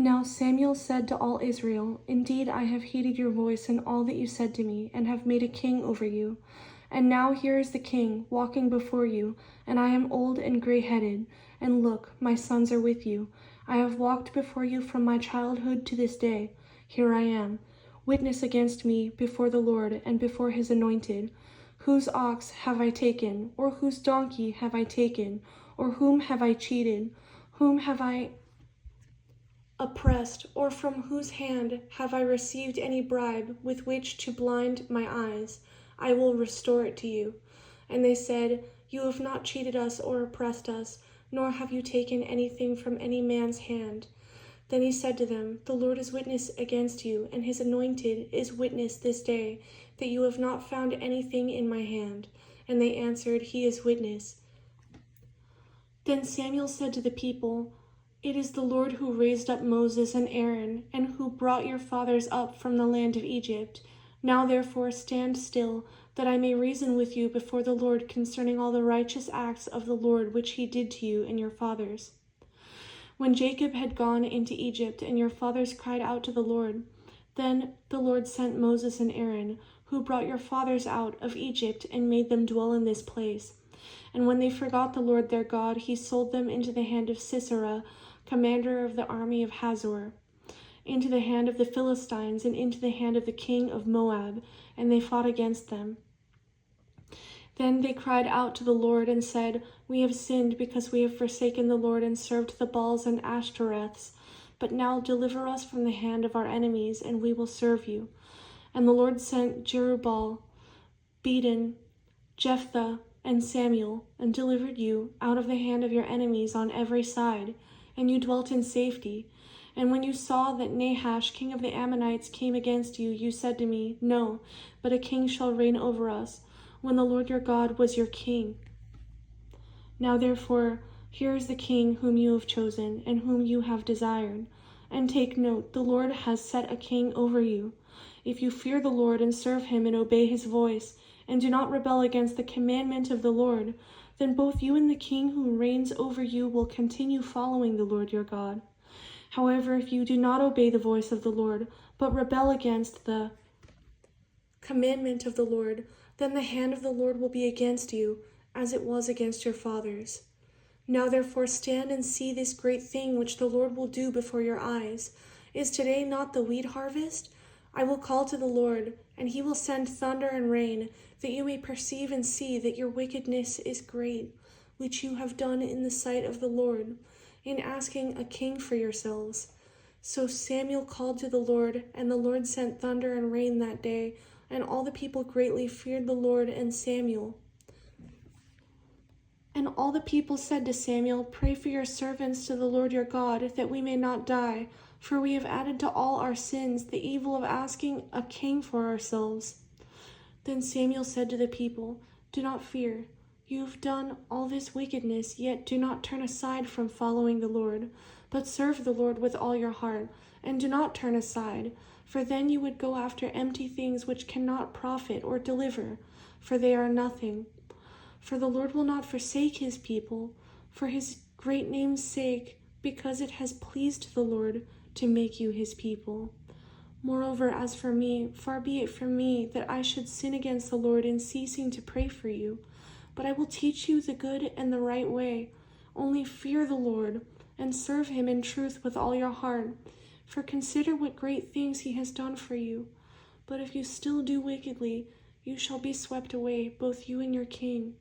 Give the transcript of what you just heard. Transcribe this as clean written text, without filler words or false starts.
Now Samuel said to all Israel, "Indeed, I have heeded your voice and all that you said to me, and have made a king over you. And now here is the king walking before you, and I am old and gray-headed. And look, my sons are with you. I have walked before you from my childhood to this day. Here I am. Witness against me before the Lord and before his anointed. Whose ox have I taken, or whose donkey have I taken, or whom have I cheated? Whom have I oppressed, or from whose hand have I received any bribe with which to blind my eyes? I will restore it to you." And they said, "You have not cheated us or oppressed us, nor have you taken anything from any man's hand." Then he said to them, "The Lord is witness against you, and his anointed is witness this day, that you have not found anything in my hand." And they answered, "He is witness." Then Samuel said to the people, "It is the Lord who raised up Moses and Aaron, and who brought your fathers up from the land of Egypt. Now therefore stand still, that I may reason with you before the Lord concerning all the righteous acts of the Lord which he did to you and your fathers. When Jacob had gone into Egypt, and your fathers cried out to the Lord, then the Lord sent Moses and Aaron, who brought your fathers out of Egypt and made them dwell in this place. And when they forgot the Lord their God, he sold them into the hand of Sisera, commander of the army of Hazor, into the hand of the Philistines, and into the hand of the king of Moab, and they fought against them. Then they cried out to the Lord and said, "We have sinned because we have forsaken the Lord and served the Baals and Ashtoreths. But now deliver us from the hand of our enemies, and we will serve you." And the Lord sent Jerubbaal, Bedan, Jephthah, and Samuel, and delivered you out of the hand of your enemies on every side, and you dwelt in safety. And when you saw that Nahash, king of the Ammonites, came against you, you said to me, "No, but a king shall reign over us," when the Lord your God was your king. Now therefore, here is the king whom you have chosen, and whom you have desired. And take note, the Lord has set a king over you. If you fear the Lord and serve him and obey his voice, and do not rebel against the commandment of the Lord, then both you and the king who reigns over you will continue following the Lord your God. However, if you do not obey the voice of the Lord, but rebel against the commandment of the Lord, then the hand of the Lord will be against you, as it was against your fathers. Now therefore stand and see this great thing which the Lord will do before your eyes. Is today not the wheat harvest? I will call to the Lord, and he will send thunder and rain, that you may perceive and see that your wickedness is great, which you have done in the sight of the Lord, in asking a king for yourselves. So Samuel called to the Lord, and the Lord sent thunder and rain that day, and all the people greatly feared the Lord and Samuel. And all the people said to Samuel, "Pray for your servants to the Lord your God, that we may not die, for we have added to all our sins the evil of asking a king for ourselves." Then Samuel said to the people, "Do not fear. You have done all this wickedness, yet do not turn aside from following the Lord, but serve the Lord with all your heart, and do not turn aside, for then you would go after empty things which cannot profit or deliver, for they are nothing. For the Lord will not forsake his people, for his great name's sake, because it has pleased the Lord to make you his people. Moreover, as for me, far be it from me that I should sin against the Lord in ceasing to pray for you. But I will teach you the good and the right way. Only fear the Lord, and serve him in truth with all your heart. For consider what great things he has done for you. But if you still do wickedly, you shall be swept away, both you and your king."